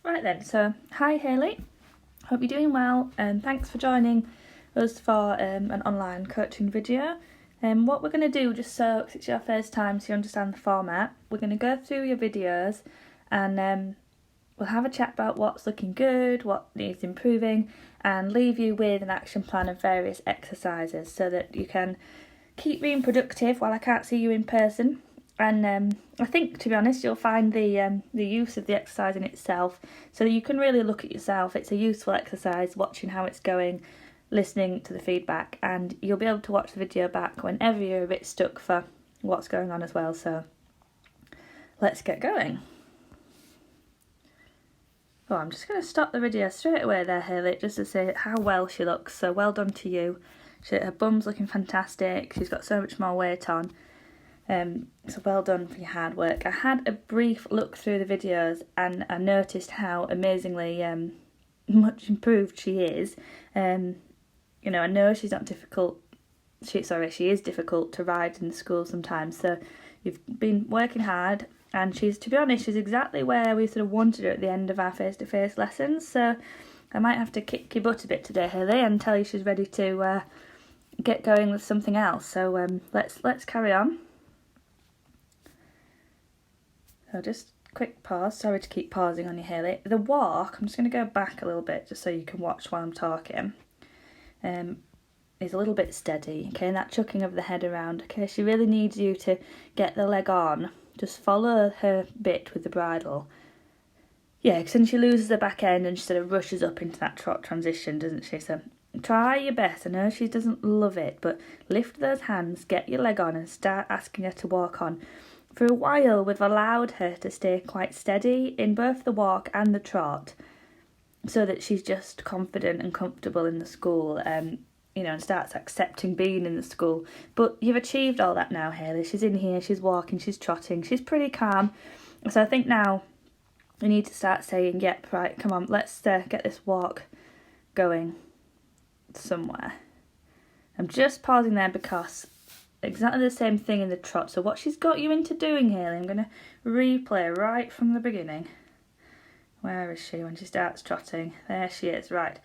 Right then, so hi Hayley, hope you're doing well and thanks for joining us for an online coaching video. What we're going to do, just so it's your first time so you understand the format, we're going to go through your videos and we'll have a chat about what's looking good, what needs improving, and leave you with an action plan of various exercises so that you can keep being productive while I can't see you in person. And I think, to be honest, you'll find the use of the exercise in itself, so that you can really look at yourself. It's a useful exercise, watching how it's going, listening to the feedback, and you'll be able to watch the video back whenever you're a bit stuck for what's going on as well. So let's get going. Oh, I'm just going to stop the video straight away there, Hayley, just to say how well she looks. So well done to you. Her bum's looking fantastic. She's got so much more weight on. So well done for your hard work. I had a brief look through the videos and I noticed how amazingly much improved she is. I know she's not difficult. She is difficult to ride in the school sometimes. So you've been working hard, and she's exactly where we sort of wanted her at the end of our face-to-face lessons. So I might have to kick your butt a bit today, Hayley, and tell you she's ready to get going with something else. So let's carry on. So just quick pause, sorry to keep pausing on you, Hayley. The walk, I'm just going to go back a little bit just so you can watch while I'm talking, is a little bit steady, okay, and that chucking of the head around, okay, she really needs you to get the leg on, just follow her bit with the bridle. Yeah, because then she loses the back end and she sort of rushes up into that trot transition, doesn't she? So try your best. I know she doesn't love it, but lift those hands, get your leg on and start asking her to walk on. For a while, we've allowed her to stay quite steady in both the walk and the trot, so that she's just confident and comfortable in the school, and starts accepting being in the school. But you've achieved all that now, Hayley. She's in here, she's walking, she's trotting, she's pretty calm. So I think now we need to start saying, yep, right, come on, let's get this walk going somewhere. I'm just pausing there because exactly the same thing in the trot. So what she's got you into doing, Hayley, I'm going to replay right from the beginning. Where is she when she starts trotting? There she is, right.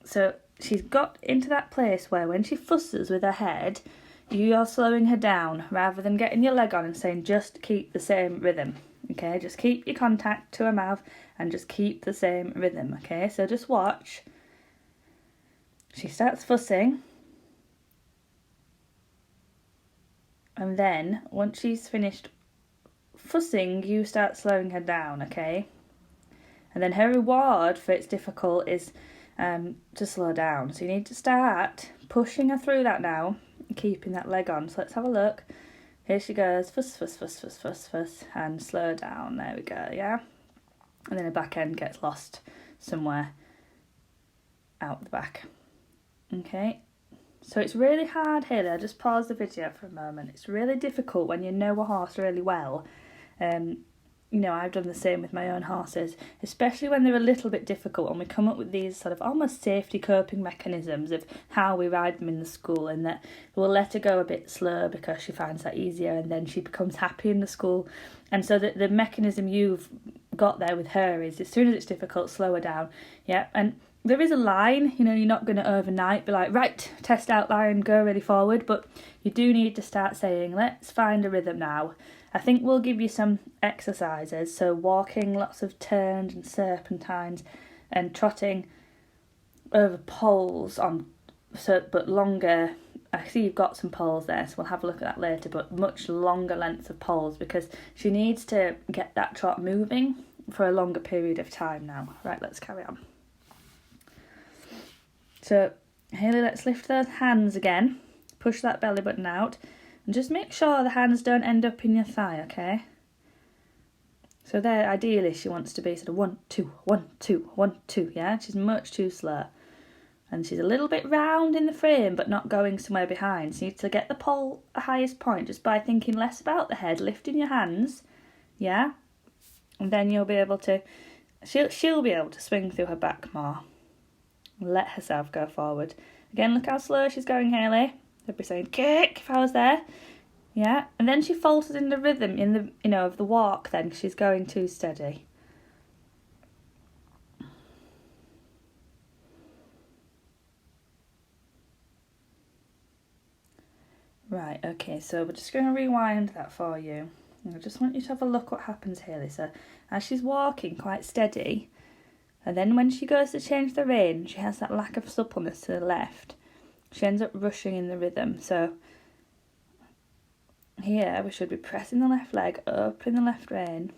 So she's got into that place where when she fusses with her head, you are slowing her down rather than getting your leg on and saying just keep the same rhythm. Okay, just keep your contact to her mouth and just keep the same rhythm. Okay, so just watch. She starts fussing. And then, once she's finished fussing, you start slowing her down, okay? And then her reward for it's difficult is to slow down. So you need to start pushing her through that now, keeping that leg on. So let's have a look. Here she goes, fuss, fuss, fuss, fuss, fuss, fuss, and slow down. There we go, yeah? And then her back end gets lost somewhere out the back. Okay? So it's really hard, Hayley. I'll just pause the video for a moment. It's really difficult when you know a horse really well. I've done the same with my own horses, especially when they're a little bit difficult, and we come up with these sort of almost safety coping mechanisms of how we ride them in the school, and that we'll let her go a bit slow because she finds that easier, and then she becomes happy in the school. And so the mechanism you've got there with her is as soon as it's difficult, slow her down. Yeah, and there is a line, you're not going to overnight be like, right, test outline, go really forward, but you do need to start saying, let's find a rhythm now. I think we'll give you some exercises, so walking, lots of turns and serpentines, and trotting over poles but longer. I see you've got some poles there, so we'll have a look at that later, but much longer lengths of poles because she needs to get that trot moving for a longer period of time now. Right, let's carry on. So, Hayley, let's lift those hands again. Push that belly button out. And just make sure the hands don't end up in your thigh, okay? So there, ideally, she wants to be sort of 1, 2, 1, 2, 1, 2, yeah? She's much too slow. And she's a little bit round in the frame, but not going somewhere behind. So you need to get the pole at the highest point just by thinking less about the head, lifting your hands, yeah? And then you'll be able to... She'll be able to swing through her back more. Let herself go forward. Again, look how slow she's going, Hayley. I'd be saying, kick, if I was there. Yeah, and then she falters in the rhythm, of the walk then, she's going too steady. Right, okay, so we're just going to rewind that for you. I just want you to have a look what happens, Hayley. So as she's walking quite steady, and then when she goes to change the rein, she has that lack of suppleness to the left. She ends up rushing in the rhythm. So here we should be pressing the left leg, opening the left rein.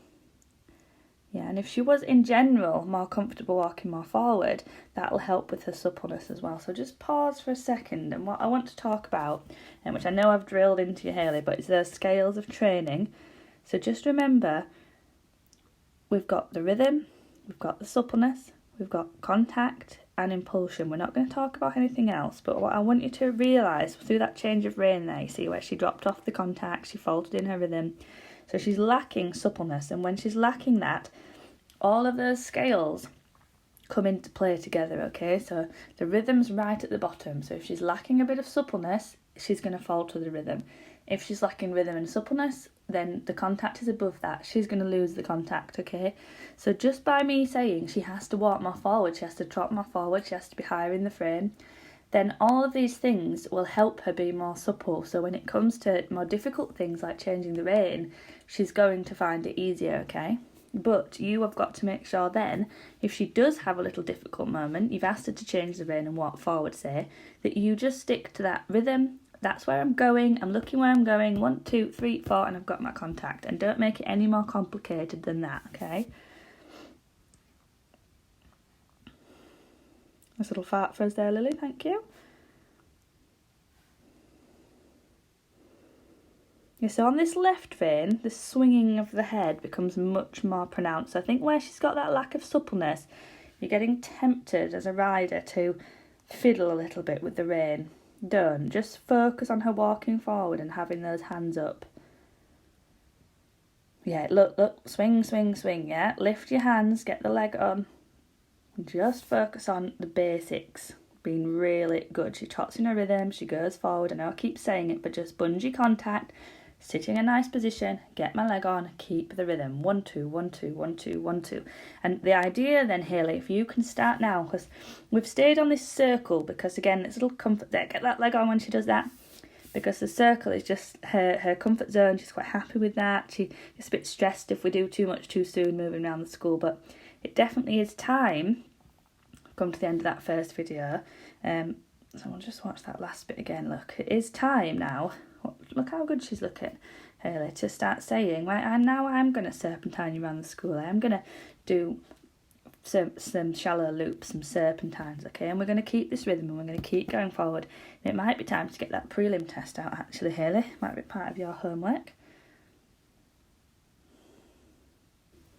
Yeah, and if she was in general more comfortable walking more forward, that'll help with her suppleness as well. So just pause for a second, and what I want to talk about, and which I know I've drilled into you, Hayley, but it's those scales of training. So just remember, we've got the rhythm, we've got the suppleness, we've got contact and impulsion. We're not going to talk about anything else, but what I want you to realise through that change of rein there, you see where she dropped off the contact, she faltered in her rhythm. So she's lacking suppleness, and when she's lacking that, all of those scales come into play together, okay? So the rhythm's right at the bottom, so if she's lacking a bit of suppleness, she's going to falter the rhythm. If she's lacking rhythm and suppleness, then the contact is above that. She's going to lose the contact, okay? So just by me saying she has to walk more forward, she has to trot more forward, she has to be higher in the frame, then all of these things will help her be more supple. So when it comes to more difficult things like changing the rein, she's going to find it easier, okay? But you have got to make sure then, if she does have a little difficult moment, you've asked her to change the rein and walk forward, say, that you just stick to that rhythm. That's where I'm going, I'm looking where I'm going, 1, 2, 3, 4, and I've got my contact. And don't make it any more complicated than that, okay? Nice little fart for us there, Lily, thank you. Yeah, so on this left vein, the swinging of the head becomes much more pronounced. So I think where she's got that lack of suppleness, you're getting tempted as a rider to fiddle a little bit with the rein. Don't. Just focus on her walking forward and having those hands up. Yeah, look, swing, swing, swing, yeah? Lift your hands, get the leg on. Just focus on the basics, being really good. She trots in her rhythm, she goes forward. I know I keep saying it, but just bungee contact, sit in a nice position, get my leg on, keep the rhythm. 1, 2, 1, 2, 1, 2, 1, 2. And the idea then, Hayley, if you can start now, because we've stayed on this circle, because again, it's a little comfort there. Get that leg on when she does that, because the circle is just her comfort zone. She's quite happy with that. She's a bit stressed if we do too much too soon moving around the school, but it definitely is time. Come to the end of that first video. So we'll just watch that last bit again. Look, it is time now. Look how good she's looking, Hayley, to start saying, right, I'm going to serpentine around the school. I'm going to do some shallow loops, some serpentines, okay? And we're going to keep this rhythm and we're going to keep going forward. And it might be time to get that prelim test out, actually, Hayley. Might be part of your homework.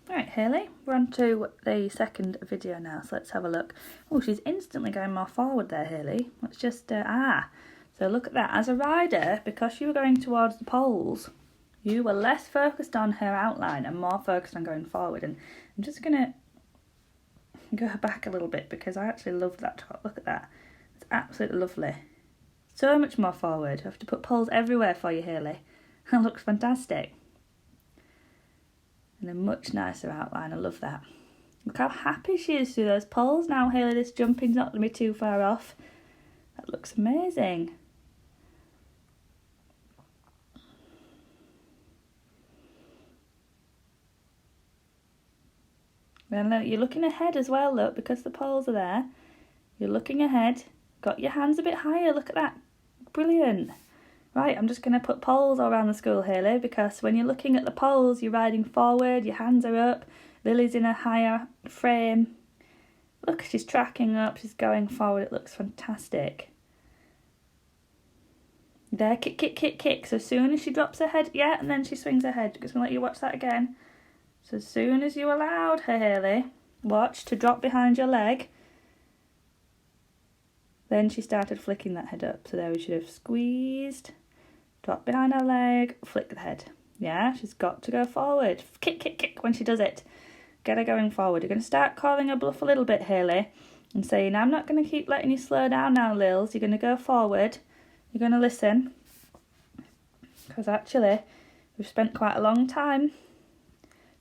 Right, Hayley, we're on to the second video now, so let's have a look. Oh, she's instantly going more forward there, Hayley. Let's just, so look at that. As a rider, because you were going towards the poles, you were less focused on her outline and more focused on going forward. And I'm just going to go back a little bit because I actually love that trot. Look at that. It's absolutely lovely. So much more forward. I have to put poles everywhere for you, Hayley. That looks fantastic. And a much nicer outline, I love that. Look how happy she is through those poles now, Hayley. This jumping's not going to be too far off. That looks amazing. Then look, you're looking ahead as well, look, because the poles are there. You're looking ahead. Got your hands a bit higher, look at that. Brilliant. Right, I'm just going to put poles all around the school, Hayley, because when you're looking at the poles, you're riding forward, your hands are up, Lily's in a higher frame. Look, she's tracking up, she's going forward, it looks fantastic. There, kick, kick, kick, kick. So as soon as she drops her head, yeah, and then she swings her head. Just going to let you watch that again. So as soon as you allowed her, Hayley, watch, to drop behind your leg, then she started flicking that head up. So there we should have squeezed, drop behind her leg, flick the head. Yeah, she's got to go forward. Kick, kick, kick when she does it. Get her going forward. You're going to start calling her bluff a little bit, Hayley, and saying, I'm not going to keep letting you slow down now, Lils. You're going to go forward. You're going to listen. Because actually, we've spent quite a long time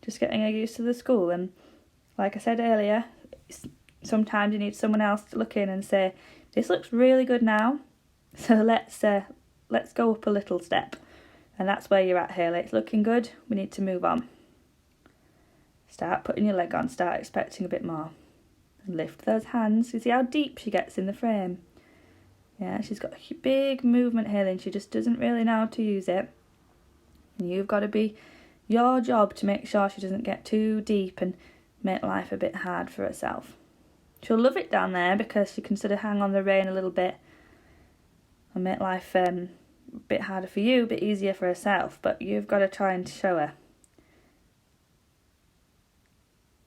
just getting her used to the school. And like I said earlier, sometimes you need someone else to look in and say, this looks really good now, so let's let's go up a little step. And that's where you're at, Hayley. It's looking good. We need to move on. Start putting your leg on. Start expecting a bit more. And lift those hands. You see how deep she gets in the frame? Yeah, she's got a big movement here, and she just doesn't really know how to use it. And you've got to be your job to make sure she doesn't get too deep and make life a bit hard for herself. She'll love it down there because she can sort of hang on the rein a little bit and make life a bit harder for you, a bit easier for herself. But you've got to try and show her.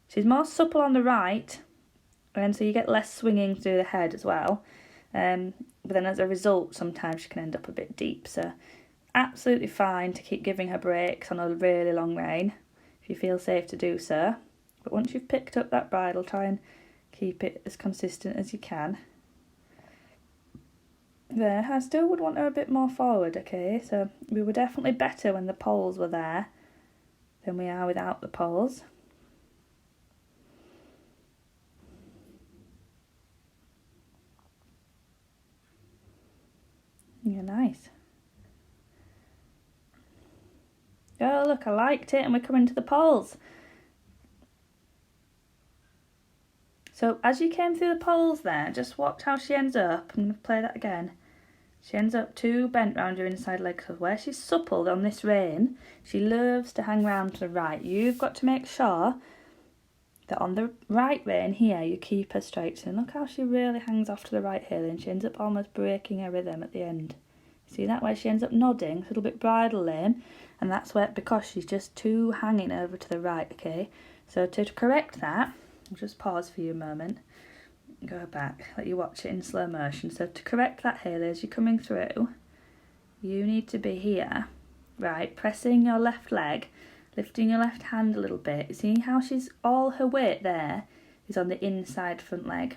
She's more supple on the right, and so you get less swinging through the head as well. But then as a result, sometimes she can end up a bit deep. So absolutely fine to keep giving her breaks on a really long rein if you feel safe to do so. But once you've picked up that bridle, try and keep it as consistent as you can. There, I still would want her a bit more forward, okay? So we were definitely better when the poles were there than we are without the poles. Yeah, nice. Oh, look, I liked it, and we're coming to the poles. So as you came through the poles there, just watch how she ends up. I'm going to play that again. She ends up too bent round your inside leg. So where she's supple on this rein, she loves to hang round to the right. You've got to make sure that on the right rein here, you keep her straight. And look how she really hangs off to the right here, and she ends up almost breaking her rhythm at the end. See that, where she ends up nodding, a little bit bridle lame, and that's where, because she's just too hanging over to the right, okay? So to correct that, I'll just pause for you a moment, go back, let you watch it in slow motion. So to correct that, Hayley, as you're coming through, you need to be here, right, pressing your left leg, lifting your left hand a little bit. See how she's, all her weight there is on the inside front leg,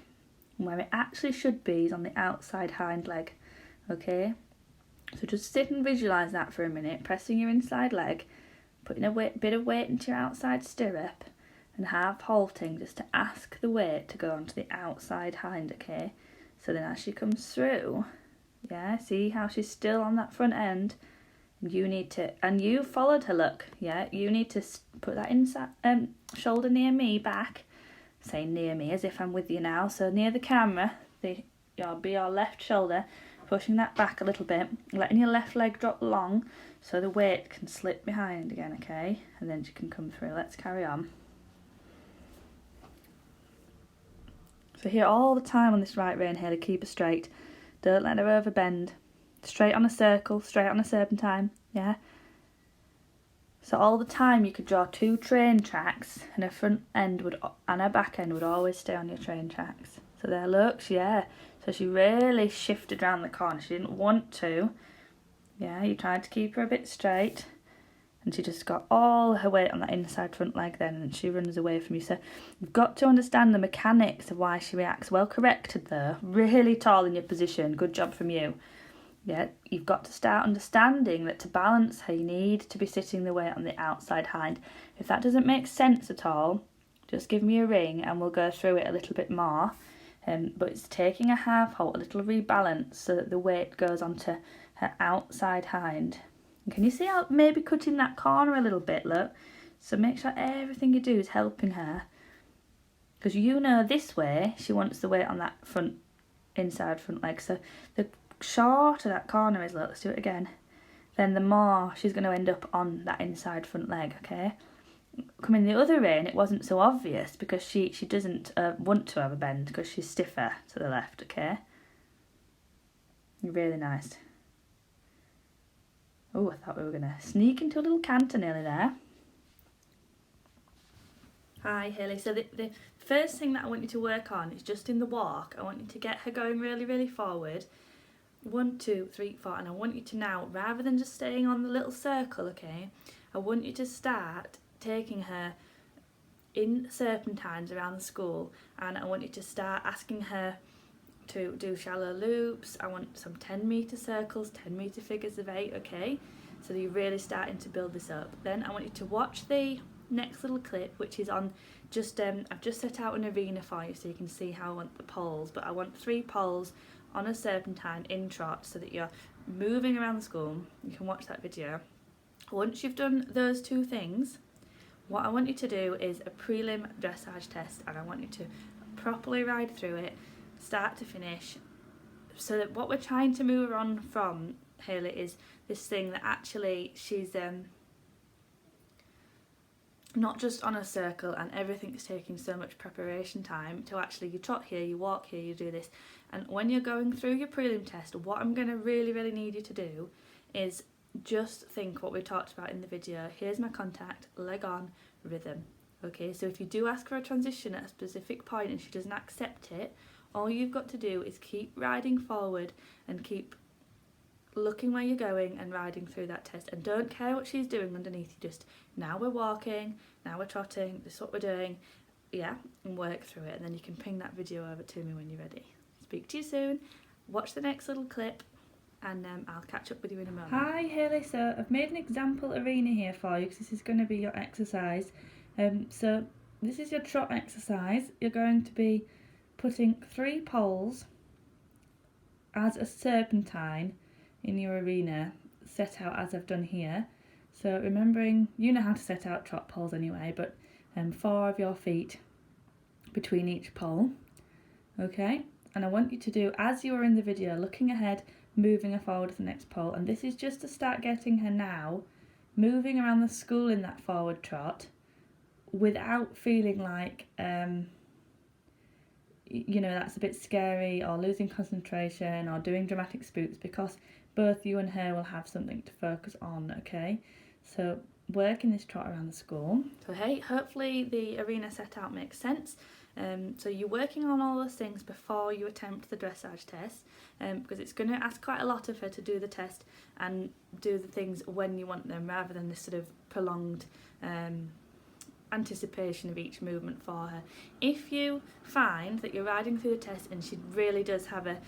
and where it actually should be is on the outside hind leg, okay? So just sit and visualise that for a minute, pressing your inside leg, putting a bit of weight into your outside stirrup, and half halting just to ask the weight to go onto the outside hind, okay? So then as she comes through, yeah, see how she's still on that front end, and you need to, and you followed her look, yeah, you need to put that inside shoulder near me back, say near me as if I'm with you now, so near the camera, you'll be your left shoulder, pushing that back a little bit, letting your left leg drop long so the weight can slip behind again, okay? And then she can come through. Let's carry on. So here all the time on this right rein here, to keep her straight. Don't let her overbend. Straight on a circle, straight on a serpentine, yeah? So all the time you could draw 2 train tracks, and her front end would, and her back end would always stay on your train tracks. So there, look, yeah. So she really shifted around the corner. She didn't want to. Yeah, you tried to keep her a bit straight. And she just got all her weight on that inside front leg then, and she runs away from you. So you've got to understand the mechanics of why she reacts. Well corrected there. Really tall in your position. Good job from you. Yeah, you've got to start understanding that to balance her, you need to be sitting the weight on the outside hind. If that doesn't make sense at all, just give me a ring and we'll go through it a little bit more. But it's taking a half halt, a little rebalance, so that the weight goes onto her outside hind. And can you see how maybe cutting that corner a little bit, look? So make sure everything you do is helping her. Because you know this way, she wants the weight on that front, inside front leg. So the shorter that corner is, look, let's do it again, then the more she's going to end up on that inside front leg, okay? Coming the other way, and it wasn't so obvious because she doesn't want to have a bend because she's stiffer to the left, okay? Really nice. Oh, I thought we were going to sneak into a little canter nearly there. Hi, Hayley. So the first thing that I want you to work on is just in the walk. I want you to get her going really, really forward. 1, 2, 3, 4, and I want you to now, rather than just staying on the little circle, okay, I want you to start taking her in serpentines around the school, and I want you to start asking her to do shallow loops. I want some 10-metre circles, 10-metre figures of 8, okay? So you're really starting to build this up. Then I want you to watch the next little clip, which is on just, I've just set out an arena for you so you can see how I want the poles, but I want 3 poles on a serpentine in trot so that you're moving around the school. You can watch that video. Once you've done those two things, what I want you to do is a prelim dressage test, and I want you to properly ride through it, start to finish, so that what we're trying to move her on from, Hayley, is this thing that actually she's not just on a circle and everything's taking so much preparation time, to actually you trot here, you walk here, you do this. And when you're going through your prelim test, what I'm going to really need you to do is just think what we talked about in the video. Here's my contact, leg on, rhythm. Okay, so if you do ask for a transition at a specific point and she doesn't accept it, all you've got to do is keep riding forward and keep looking where you're going and riding through that test, and don't care what she's doing underneath. You just, now we're walking, now we're trotting, this is what we're doing, yeah, and work through it. And then you can ping that video over to me when you're ready. Speak to you soon, watch the next little clip, and I'll catch up with you in a moment. Hi Hayley, so I've made an example arena here for you because this is going to be your exercise. So this is your trot exercise. You're going to be putting 3 poles as a serpentine in your arena, set out as I've done here. So remembering, you know how to set out trot poles anyway, but 4 of your feet between each pole. Okay, and I want you to do as you were in the video, looking ahead, moving her forward to the next pole. And this is just to start getting her now moving around the school in that forward trot without feeling like you know, that's a bit scary or losing concentration or doing dramatic spooks, because both you and her will have something to focus on. Okay, so working this trot around the school. So hey, hopefully the arena set out makes sense. So you're working on all those things before you attempt the dressage test, because it's going to ask quite a lot of her to do the test and do the things when you want them, rather than this sort of prolonged anticipation of each movement for her. If you find that you're riding through the test and she really does have a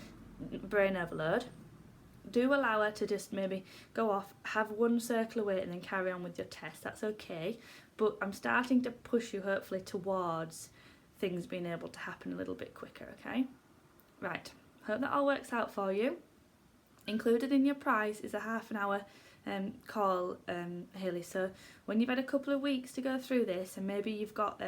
brain overload, do allow her to just maybe go off, have 1 circle away and then carry on with your test. That's okay, but I'm starting to push you hopefully towards things being able to happen a little bit quicker. Okay, right, hope that all works out for you. Included in your price is a half an hour call, Hayley. So when you've had a couple of weeks to go through this, and maybe you've got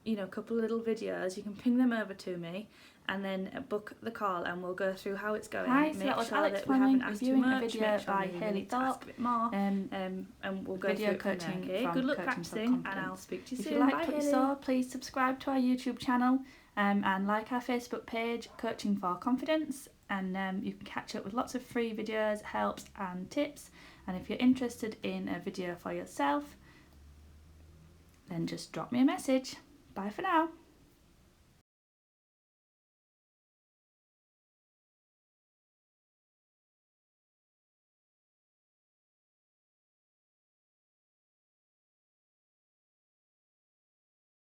you know, a couple of little videos, you can ping them over to me and then book the call and we'll go through how it's going. Hi, so that was Alex Fleming reviewing a video by Hayley Thorpe, a bit more, and we'll go video through coaching from there. Okay, good luck practicing, and I'll speak to you soon. If you liked Bye, what you Hayley. saw, please subscribe to our YouTube channel and like our Facebook page, Coaching for Confidence, and you can catch up with lots of free videos, helps and tips. And if you're interested in a video for yourself, then just drop me a message. Bye for now.